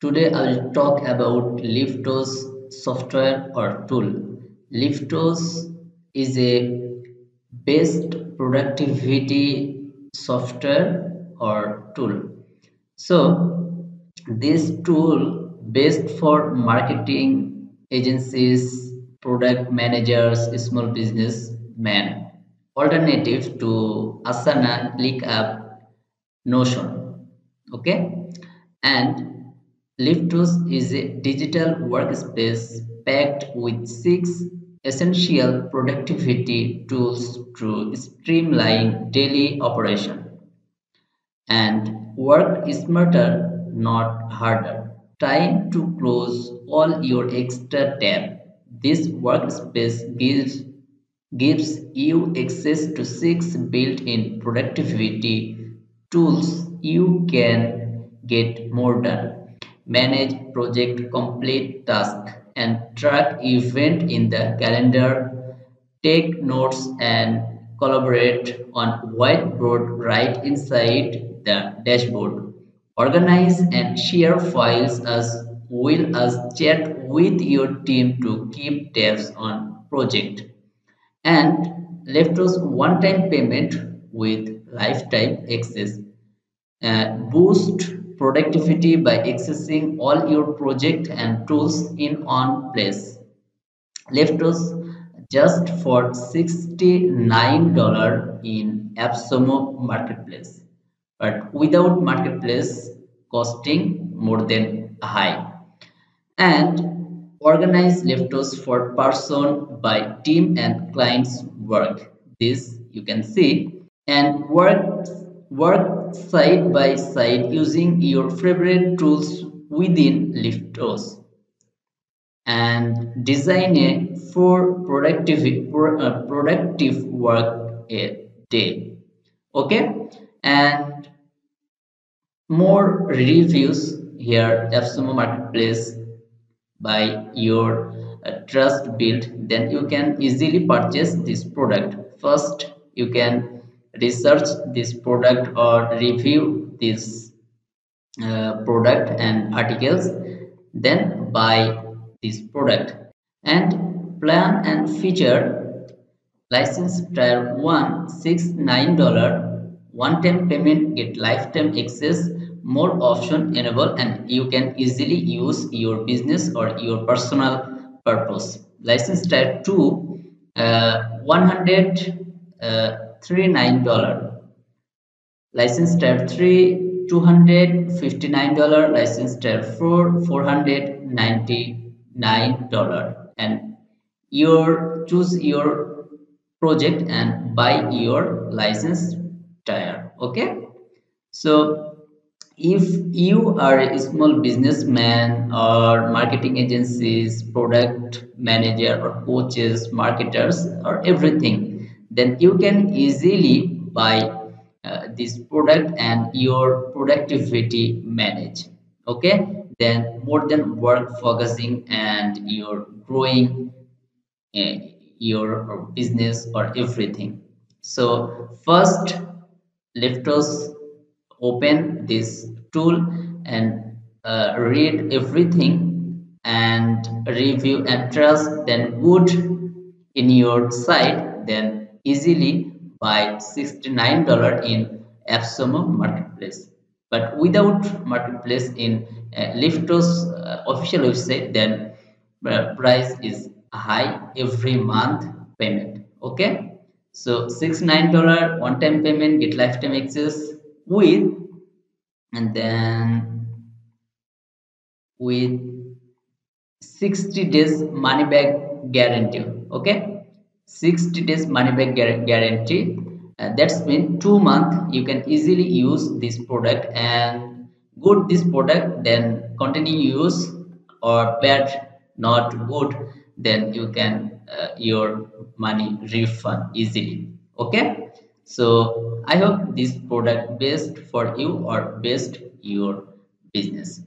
Today I will talk about Liftos software or tool. Liftos is a best productivity software or tool. So this tool best for marketing agencies, product managers, small business men. Alternative to Asana, ClickUp, Notion. Okay, and Liftos is a digital workspace packed with six essential productivity tools to streamline daily operation and work smarter, not harder. Time to close all your extra tab. This workspace gives you access to six built-in productivity tools you can get more done, manage project complete task, and track event in the calendar, take notes and collaborate on whiteboard right inside the dashboard. Organize and share files as well as chat with your team to keep tabs on project and Lefto's one-time payment with lifetime access. Boost productivity by accessing all your project and tools in one place. Leftos just for $69 in AppSumo Marketplace, but without Marketplace costing more than high and organize leftos for person by team and clients work. This you can see and work side by side using your favorite tools within leftos and design a productive work a day. Okay, and more reviews here AppSumo Marketplace by your trust built, then you can easily purchase this product. First you can research this product or review this product and articles, then buy this product and plan and feature license tier 1 $69 one time payment get lifetime access more option enable and you can easily use your business or your personal purpose. License tier 2 100 $39 license tier 3 $259 license tier 4 $499 and your choose your project and buy your license tire. Okay, so if you are a small businessman or marketing agencies, product manager or coaches, marketers or everything, then you can easily buy this product and your productivity manage. Okay, then more than work focusing and you're growing uh, your business or everything. So first let us open this tool and read everything and review and trust, then good in your site, then easily buy $69 in AppSumo Marketplace. But without Marketplace in Liftos official website, then price is high every month payment. Okay, so $69 one time payment get lifetime access with and then with 60 days money back guarantee. Okay, 60 days money back guarantee, that's mean 2 months you can easily use this product and good this product then continue use or bad not good then you can your money refund easily. Okay, so I hope this product best for you or best your business.